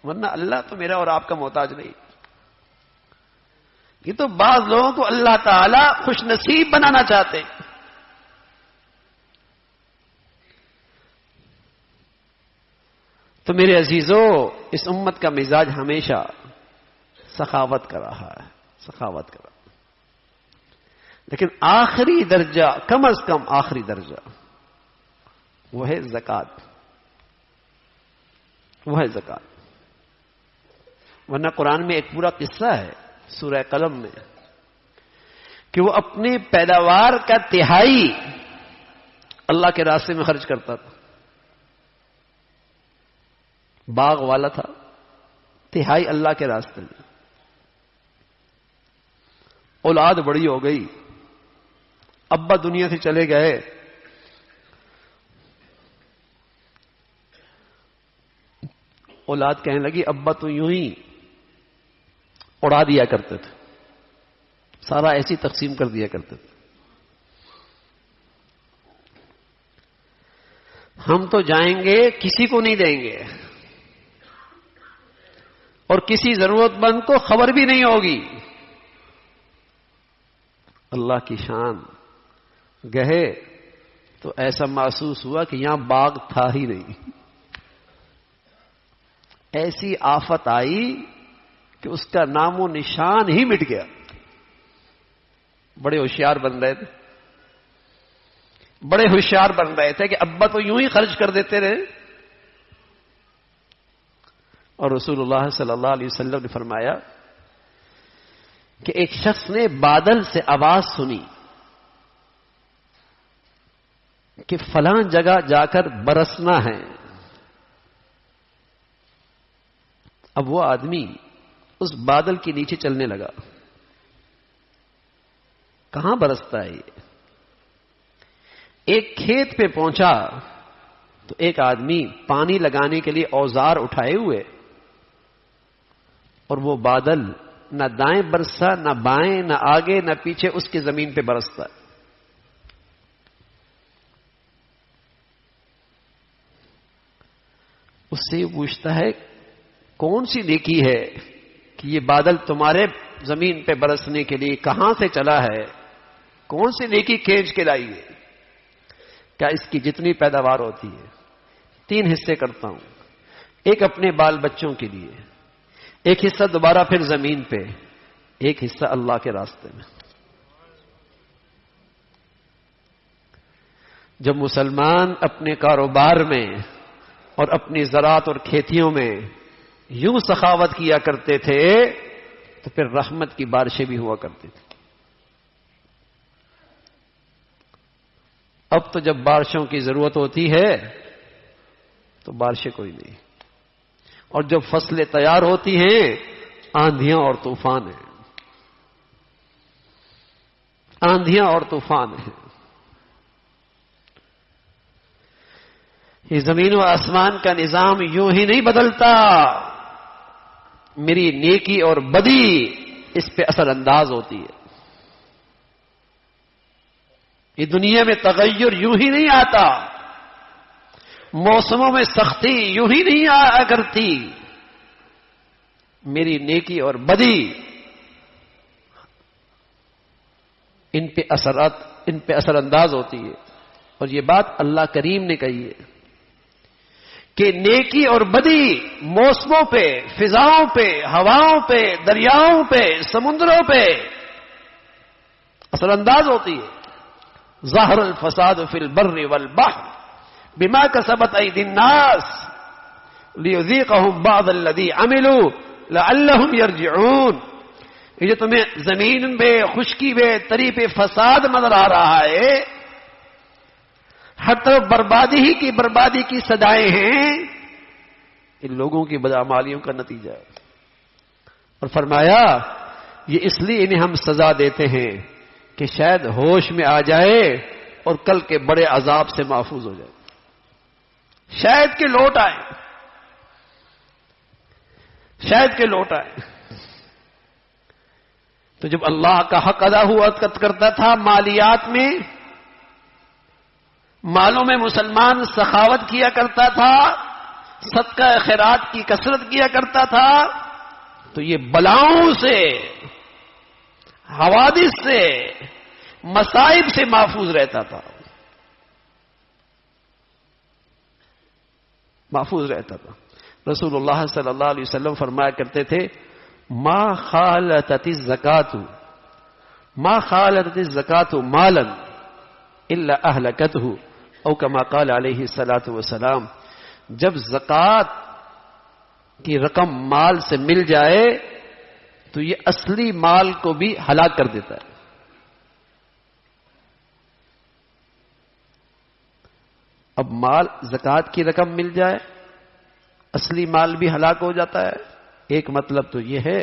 ورنہ اللہ تو میرا اور آپ کا محتاج نہیں. یہ تو بعض لوگوں کو اللہ تعالی خوش نصیب بنانا چاہتے ہیں. تو میرے عزیزو، اس امت کا مزاج ہمیشہ سخاوت کا رہا ہے، سخاوت کا رہا. لیکن آخری درجہ، کم از کم آخری درجہ، وہ ہے زکوٰۃ، وہ ہے زکوٰۃ. ورنہ قرآن میں ایک پورا قصہ ہے سورہ قلم میں کہ وہ اپنے پیداوار کا تہائی اللہ کے راستے میں خرچ کرتا تھا. باغ والا تھا، تہائی اللہ کے راستے میں. اولاد بڑی ہو گئی، ابا دنیا سے چلے گئے، اولاد کہنے لگی ابا تو یوں ہی اڑا دیا کرتے تھے، سارا ایسی تقسیم کر دیا کرتے تھے، ہم تو جائیں گے کسی کو نہیں دیں گے اور کسی ضرورت مند کو خبر بھی نہیں ہوگی. اللہ کی شان گئے تو ایسا محسوس ہوا کہ یہاں باغ تھا ہی نہیں. ایسی آفت آئی کہ اس کا نام و نشان ہی مٹ گیا. بڑے ہوشیار بن رہے تھے، بڑے ہوشیار بن رہے تھے کہ ابا تو یوں ہی خرچ کر دیتے رہے. اور رسول اللہ صلی اللہ علیہ وسلم نے فرمایا کہ ایک شخص نے بادل سے آواز سنی کہ فلاں جگہ جا کر برسنا ہے. اب وہ آدمی اس بادل کے نیچے چلنے لگا. کہاں برستا ہے یہ؟ ایک کھیت پہ پہنچا تو ایک آدمی پانی لگانے کے لیے اوزار اٹھائے ہوئے، اور وہ بادل نہ دائیں برسا، نہ بائیں، نہ آگے، نہ پیچھے، اس کی زمین پہ برستا. اس سے یہ پوچھتا ہے کون سی نیکی ہے کہ یہ بادل تمہارے زمین پہ برسنے کے لیے کہاں سے چلا ہے؟ کون سی نیکی کھینچ کے لائی ہے؟ کیا اس کی جتنی پیداوار ہوتی ہے 3 حصے کرتا ہوں. ایک اپنے بال بچوں کے لیے، ایک حصہ دوبارہ پھر زمین پہ، ایک حصہ اللہ کے راستے میں. جب مسلمان اپنے کاروبار میں اور اپنی زراعت اور کھیتیوں میں یوں سخاوت کیا کرتے تھے تو پھر رحمت کی بارشیں بھی ہوا کرتی تھی. اب تو جب بارشوں کی ضرورت ہوتی ہے تو بارشیں کوئی نہیں، اور جب فصلیں تیار ہوتی ہیں آندھیاں اور طوفان ہیں، آندھیاں اور طوفان ہیں. یہ زمین و آسمان کا نظام یوں ہی نہیں بدلتا، میری نیکی اور بدی اس پہ اثر انداز ہوتی ہے. یہ دنیا میں تغیر یوں ہی نہیں آتا، موسموں میں سختی یوں ہی نہیں آیا کرتی. میری نیکی اور بدی ان پہ اثر انداز ہوتی ہے. اور یہ بات اللہ کریم نے کہی ہے کہ نیکی اور بدی موسموں پہ، فضاؤں پہ، ہواؤں پہ، دریاؤں پہ، سمندروں پہ اثر انداز ہوتی ہے. ظاہر الفساد فی البر والبحر بما کسبت ایدی الناس لیذیقہم بعض الذی عملوا لعلہم یرجعون. یہ جو تمہیں زمین پہ، خشکی پہ، تری پہ فساد نظر آ رہا ہے، ہر طرف بربادی کی صدائیں ہیں، ان لوگوں کی بدعمالیوں کا نتیجہ ہے. اور فرمایا یہ اس لیے انہیں ہم سزا دیتے ہیں کہ شاید ہوش میں آ جائے اور کل کے بڑے عذاب سے محفوظ ہو جائے، شاید کہ لوٹ آئے، شاید کہ لوٹ آئے. تو جب اللہ کا حق ادا ہوا کرتا تھا مالیات میں، مالوں میں مسلمان سخاوت کیا کرتا تھا، صدقہ خیرات کی کثرت کیا کرتا تھا، تو یہ بلاؤں سے، حوادث سے، مصائب سے محفوظ رہتا تھا، محفوظ رہتا تھا. رسول اللہ صلی اللہ علیہ وسلم فرمایا کرتے تھے ما خالطت الزکاة مالا الا اہلکتہ، او کما قال علیہ الصلاۃ والسلام. جب زکوٰۃ کی رقم مال سے مل جائے تو یہ اصلی مال کو بھی ہلاک کر دیتا ہے. اب مال، زکوٰۃ کی رقم مل جائے اصلی مال بھی ہلاک ہو جاتا ہے. ایک مطلب تو یہ ہے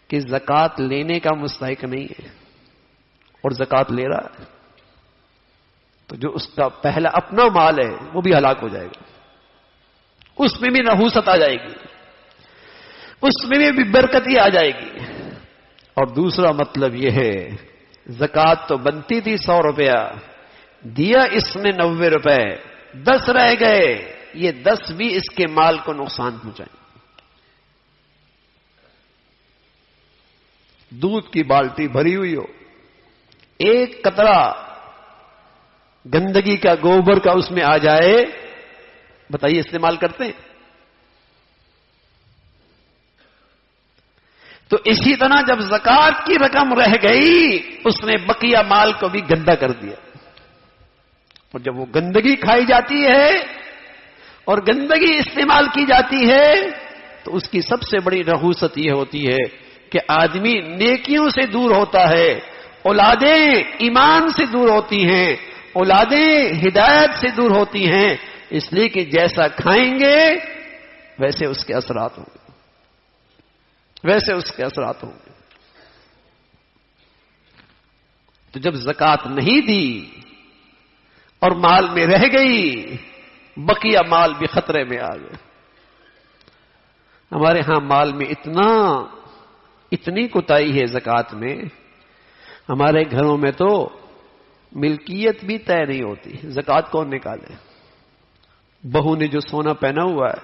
کہ زکوٰۃ لینے کا مستحق نہیں ہے اور زکوٰۃ لے رہا ہے، تو جو اس کا پہلا اپنا مال ہے وہ بھی ہلاک ہو جائے گا، اس میں بھی نحوست آ جائے گی، اس میں بھی برکتی آ جائے گی. اور دوسرا مطلب یہ ہے زکوٰۃ تو بنتی تھی 100 روپیہ، دیا اس نے 90 روپے، 10 رہ گئے، یہ 10 بھی اس کے مال کو نقصان پہنچائیں. دودھ کی بالٹی بھری ہوئی ہو، ایک قطرہ گندگی کا، گوبر کا اس میں آ جائے، بتائیے استعمال کرتے ہیں؟ تو اسی طرح جب زکوٰۃ کی رقم رہ گئی اس نے بقیہ مال کو بھی گندا کر دیا. اور جب وہ گندگی کھائی جاتی ہے اور گندگی استعمال کی جاتی ہے تو اس کی سب سے بڑی نحوست یہ ہوتی ہے کہ آدمی نیکیوں سے دور ہوتا ہے، اولادیں ایمان سے دور ہوتی ہیں، اولادیں ہدایت سے دور ہوتی ہیں، اس لیے کہ جیسا کھائیں گے ویسے اس کے اثرات ہوں گے، ویسے اس کے اثرات ہوں گے. تو جب زکوٰۃ نہیں دی اور مال میں رہ گئی، بقیہ مال بھی خطرے میں آ گئے. ہمارے ہاں مال میں اتنی کوتاہی ہے زکوٰۃ میں، ہمارے گھروں میں تو ملکیت بھی طے نہیں ہوتی. زکوٰۃ کون نکالے؟ بہو نے جو سونا پہنا ہوا ہے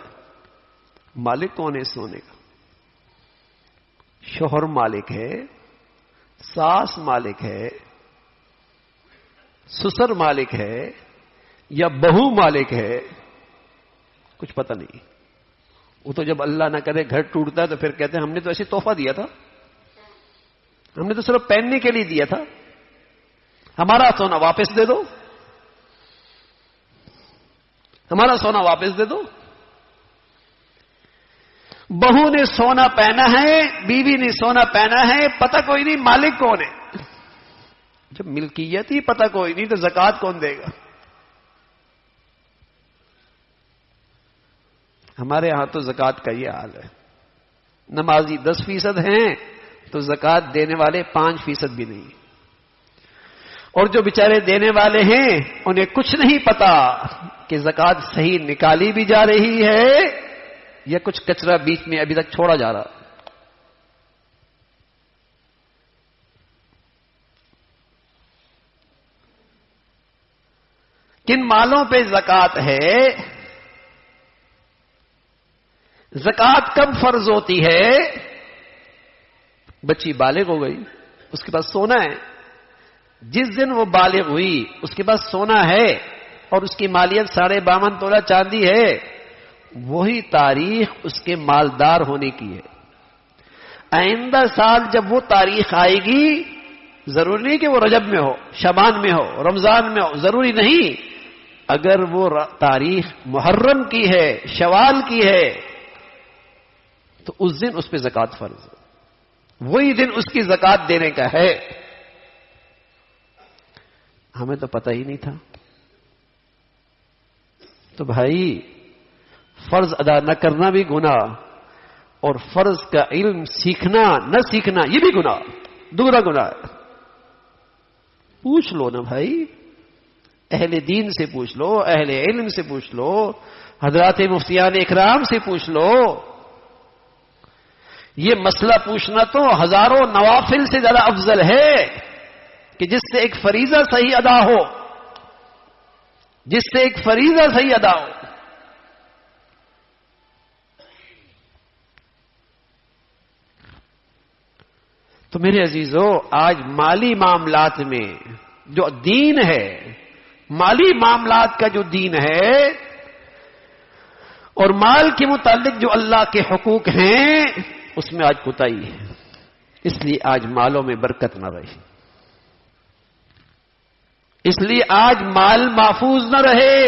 مالک کون ہے سونے کا؟ شوہر مالک ہے، ساس مالک ہے، سسر مالک ہے، یا بہو مالک ہے؟ کچھ پتہ نہیں. وہ تو جب اللہ نہ کرے گھر ٹوٹتا ہے تو پھر کہتے ہیں ہم نے تو ایسے تحفہ دیا تھا، ہم نے تو صرف پہننے کے لیے دیا تھا، ہمارا سونا واپس دے دو، ہمارا سونا واپس دے دو۔ بہو نے سونا پہنا ہے، بیوی نے سونا پہنا ہے، پتہ کوئی نہیں مالک کون ہے۔ جب ملکیت ہی پتہ کوئی نہیں تو زکوٰۃ کون دے گا؟ ہمارے ہاں تو زکوٰۃ کا یہ حال ہے، نمازی 10% ہیں تو زکوٰۃ دینے والے 5% بھی نہیں، اور جو بیچارے دینے والے ہیں انہیں کچھ نہیں پتا کہ زکوٰۃ صحیح نکالی بھی جا رہی ہے یا کچھ کچرا بیچ میں ابھی تک چھوڑا جا رہا۔ کن مالوں پہ زکوٰۃ ہے؟ زکوٰۃ کب فرض ہوتی ہے؟ بچی بالغ ہو گئی، اس کے پاس سونا ہے، جس دن وہ بالغ ہوئی اس کے پاس سونا ہے اور اس کی مالیت 52.5 تولہ چاندی ہے، وہی تاریخ اس کے مالدار ہونے کی ہے۔ آئندہ سال جب وہ تاریخ آئے گی، ضروری نہیں کہ وہ رجب میں ہو، شعبان میں ہو، رمضان میں ہو، ضروری نہیں، اگر وہ تاریخ محرم کی ہے، شوال کی ہے، تو اس دن اس پہ زکوٰۃ فرض ہے، وہی دن اس کی زکوٰۃ دینے کا ہے۔ ہمیں تو پتہ ہی نہیں تھا۔ تو بھائی فرض ادا نہ کرنا بھی گناہ، اور فرض کا علم سیکھنا نہ سیکھنا یہ بھی گناہ، دوسرا گناہ ہے۔ پوچھ لو نا بھائی، اہل دین سے پوچھ لو، اہل علم سے پوچھ لو، حضرات مفتیان اکرام سے پوچھ لو۔ یہ مسئلہ پوچھنا تو ہزاروں نوافل سے زیادہ افضل ہے کہ جس سے ایک فریضہ صحیح ادا ہو، جس سے ایک فریضہ صحیح ادا ہو۔ تو میرے عزیزو، آج مالی معاملات میں جو دین ہے، مالی معاملات کا جو دین ہے اور مال کے متعلق جو اللہ کے حقوق ہیں، اس میں آج کوتاہی ہے، اس لیے آج مالوں میں برکت نہ رہی، اس لیے آج مال محفوظ نہ رہے،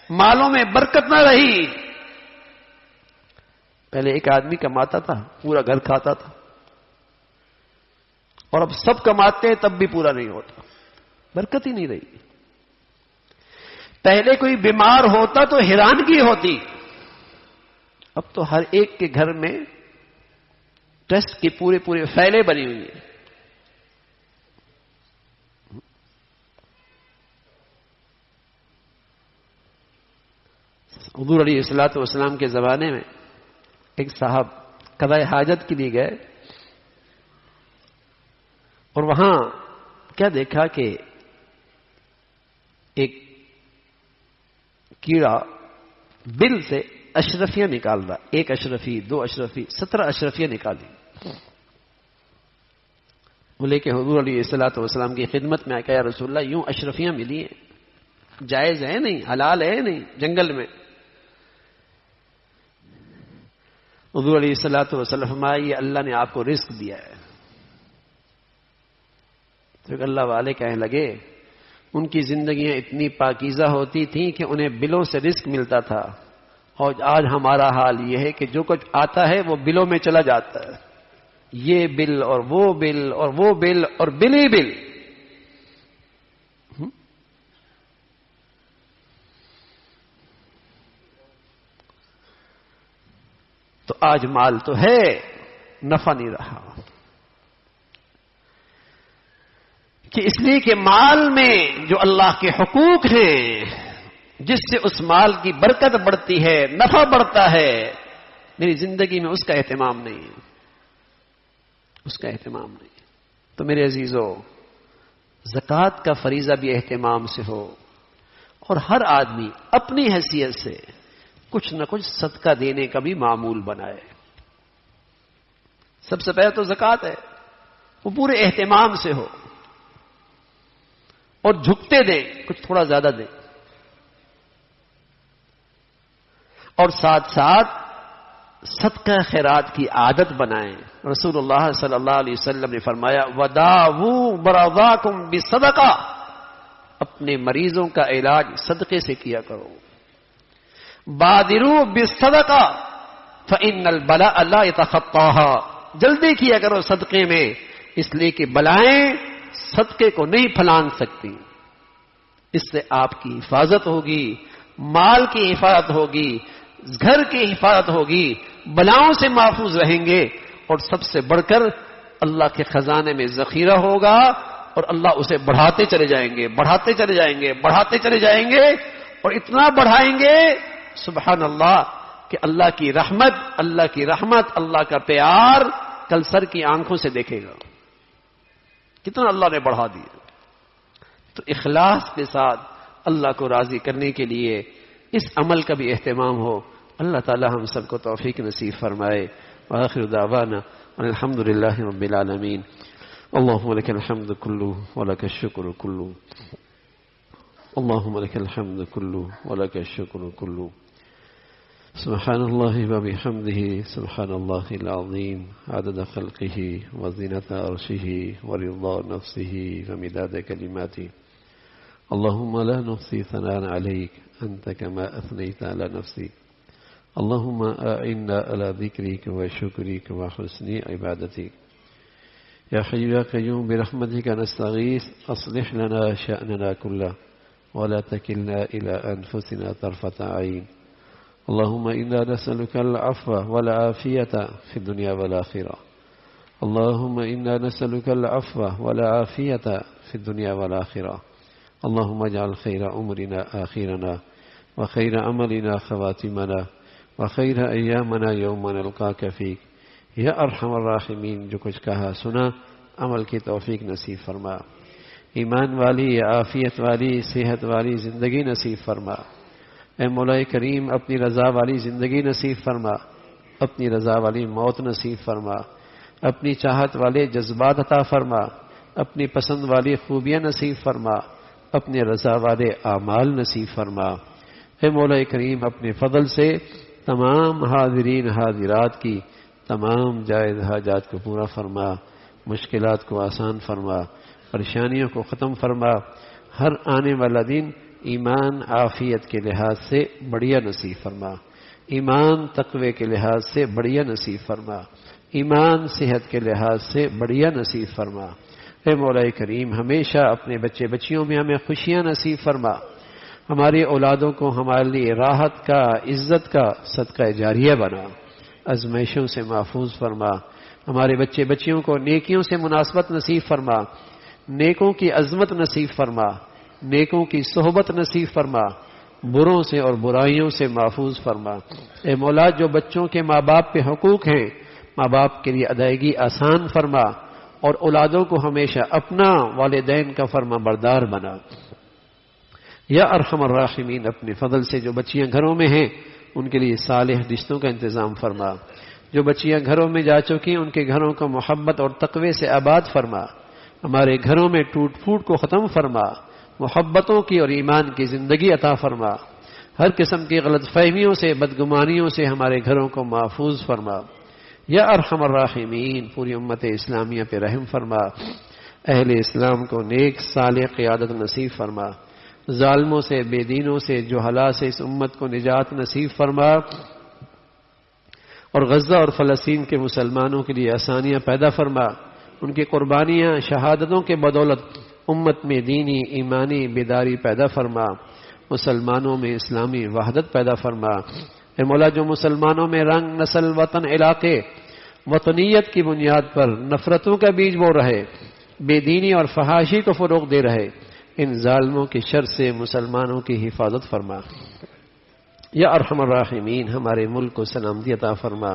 مالوں میں برکت نہ رہی۔ پہلے ایک آدمی کماتا تھا، پورا گھر کھاتا تھا، اور اب سب کماتے ہیں تب بھی پورا نہیں ہوتا، برکت ہی نہیں رہی۔ پہلے کوئی بیمار ہوتا تو حیرانگی ہوتی، اب تو ہر ایک کے گھر میں ٹیسٹ کی پورے فائلیں بنی ہوئی ہیں۔ حضور علیہ الصلوۃ والسلام کے زمانے میں ایک صاحب قضاء حاجت کے لیے گئے، اور وہاں کیا دیکھا کہ ایک کیڑا بل سے اشرفیاں نکال رہا، 1 اشرفی، 2 اشرفی، 17 اشرفیاں نکالی۔ وہ لے کے حضور علیہ الصلوۃ والسلام کی خدمت میں آیا کہ یا رسول اللہ، یوں اشرفیاں ملی ہیں، جائز ہے نہیں، حلال ہے نہیں جنگل میں؟ حضور علیہ الصلوۃ والسلام فرمایا یہ اللہ نے آپ کو رزق دیا ہے۔ تو اللہ والے کہنے لگے ان کی زندگیاں اتنی پاکیزہ ہوتی تھیں کہ انہیں بلوں سے رزق ملتا تھا، اور آج ہمارا حال یہ ہے کہ جو کچھ آتا ہے وہ بلوں میں چلا جاتا ہے، یہ بل اور وہ بل اور وہ بل اور بل ہی بل۔ تو آج مال تو ہے، نفع نہیں رہا، کہ اس لیے کہ مال میں جو اللہ کے حقوق ہیں، جس سے اس مال کی برکت بڑھتی ہے، نفع بڑھتا ہے، میری زندگی میں اس کا اہتمام نہیں ہے، اس کا اہتمام نہیں ہے۔ تو میرے عزیزو، زکوٰۃ کا فریضہ بھی اہتمام سے ہو، اور ہر آدمی اپنی حیثیت سے کچھ نہ کچھ صدقہ دینے کا بھی معمول بنائے۔ سب سے پہلے تو زکوٰۃ ہے، وہ پورے اہتمام سے ہو، اور جھکتے دیں، کچھ تھوڑا زیادہ دیں، اور ساتھ ساتھ صدقہ خیرات کی عادت بنائیں. رسول اللہ صلی اللہ علیہ وسلم نے فرمایا وداؤ مرضاکم بالصدقہ، اپنے مریضوں کا علاج صدقے سے کیا کرو. بادروا بالصدقہ فإن البلاء لا يتخطاها، جلدی کیا کرو صدقے میں، اس لیے کہ بلائیں صدقے کو نہیں پھلانگ سکتی. اس سے آپ کی حفاظت ہوگی، مال کی حفاظت ہوگی، گھر کی حفاظت ہوگی، بلاؤں سے محفوظ رہیں گے، اور سب سے بڑھ کر اللہ کے خزانے میں ذخیرہ ہوگا، اور اللہ اسے بڑھاتے چلے جائیں گے، بڑھاتے چلے جائیں گے، بڑھاتے چلے جائیں گے، اور اتنا بڑھائیں گے سبحان اللہ کہ اللہ کی رحمت، اللہ کا پیار کل سر کی آنکھوں سے دیکھے گا کتنا اللہ نے بڑھا دیا. تو اخلاص کے ساتھ اللہ کو راضی کرنے کے لیے اس عمل کا بھی اہتمام ہو. اللہ تعالی ہم سب کو توفیق نصیب فرمائے. وآخر دعوانا الحمد للہ رب العالمین. اللهم لك الحمد كله ولك الشكر كله، اللهم لك الحمد كله ولك الشكر كله. سبحان الله وبحمده، سبحان الله العظيم، عدد خلقه وزنة عرشه ورضا نفسه ومداد كلماته. اللهم لا نحصي ثناء عليك أنت كما أثنيت على نفسك. اللهم أعنا على ذكرك وشكرك وحسن عبادتك. يا حي يا قيوم برحمتك نستغيث، أصلح لنا شأننا كله ولا تكلنا إلى أنفسنا طرفة عين. اللهم إنا نسألك العفو والعافية في الدنيا والآخرة. اللهم إنا نسألك العفو والعافية في الدنيا والآخرة. اللهم اجعل خير أمرنا آخرنا وخير عملنا خواتمنا وخير أيامنا يوم نلقاك فيك. یا ارحم الراحمین، جو کچھ کہا سنا عمل کی توفیق نصیب فرما. ایمان والی، عافیت والی، صحت والی زندگی نصیب فرما. اے مولا کریم اپنی رضا والی زندگی نصیب فرما، اپنی رضا والی موت نصیب فرما، اپنی چاہت والے جذبات عطا فرما، اپنی پسند والی خوبیاں نصیب فرما، اپنے رضا والے اعمال نصیب فرما. اے مولا کریم اپنے فضل سے تمام حاضرین حاضرات کی تمام جائز حاجات کو پورا فرما، مشکلات کو آسان فرما، پریشانیوں کو ختم فرما. ہر آنے والا دن ایمان عافیت کے لحاظ سے بڑھیا نصیب فرما، ایمان تقوی کے لحاظ سے بڑھیا نصیب فرما، ایمان صحت کے لحاظ سے بڑھیا نصیب فرما. اے مولا کریم ہمیشہ اپنے بچے بچیوں میں ہمیں خوشیاں نصیب فرما. ہماری اولادوں کو ہمارے لیے راحت کا، عزت کا صدقہ جاریہ بنا، ازمائشوں سے محفوظ فرما. ہمارے بچے بچیوں کو نیکیوں سے مناسبت نصیب فرما، نیکوں کی عظمت نصیب فرما، نیکوں کی صحبت نصیب فرما، بروں سے اور برائیوں سے محفوظ فرما. اے مولا جو بچوں کے ماں باپ پہ حقوق ہیں، ماں باپ کے لیے ادائیگی آسان فرما، اور اولادوں کو ہمیشہ اپنا والدین کا فرما بردار بنا. یا ارحم الراحمین اپنے فضل سے جو بچیاں گھروں میں ہیں ان کے لیے صالح رشتوں کا انتظام فرما. جو بچیاں گھروں میں جا چکی ان کے گھروں کو محبت اور تقوی سے آباد فرما. ہمارے گھروں میں ٹوٹ پھوٹ کو ختم فرما، محبتوں کی اور ایمان کی زندگی عطا فرما. ہر قسم کی غلط فہمیوں سے، بدگمانیوں سے ہمارے گھروں کو محفوظ فرما. یا ارحم الراحمین پوری امت اسلامیہ پہ رحم فرما. اہل اسلام کو نیک صالح قیادت نصیب فرما. ظالموں سے، بے دینوں سے، جہلا سے اس امت کو نجات نصیب فرما. اور غزہ اور فلسطین کے مسلمانوں کے لیے آسانیاں پیدا فرما. ان کی قربانیاں، شہادتوں کے بدولت امت میں دینی ایمانی بیداری پیدا فرما. مسلمانوں میں اسلامی وحدت پیدا فرما. اے مولا جو مسلمانوں میں رنگ، نسل، وطن، علاقے، وطنیت کی بنیاد پر نفرتوں کا بیج بو رہے، بے دینی اور فحاشی کو فروغ دے رہے، ان ظالموں کی شر سے مسلمانوں کی حفاظت فرما. یا ارحم الراحمین ہمارے ملک کو سلامتی عطا فرما.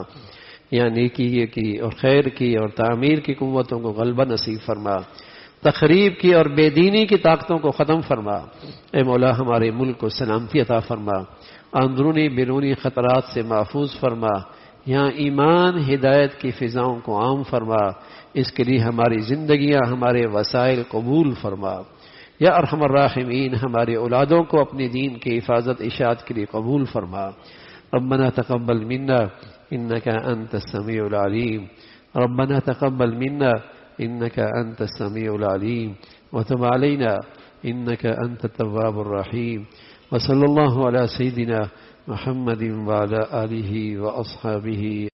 یا نیکی کی اور خیر کی اور تعمیر کی قوتوں کو غلبہ نصیب فرما. تخریب کی اور بے دینی کی طاقتوں کو ختم فرما. اے مولا ہمارے ملک کو سلامتی عطا فرما. اندرونی بیرونی خطرات سے محفوظ فرما. یہاں ایمان ہدایت کی فضاؤں کو عام فرما. اس کے لیے ہماری زندگیاں، ہمارے وسائل قبول فرما. یا ارحم الراحمین ہمارے اولادوں کو اپنی دین کی حفاظت اشاعت کے لیے قبول فرما. ربنا تقبل منا إنك أنت السميع العليم ربنا تقبل منا إنك أنت السميع العليم وتب علينا إنك أنت التواب الرحيم وصلى الله على سيدنا محمد وعلى آله وأصحابه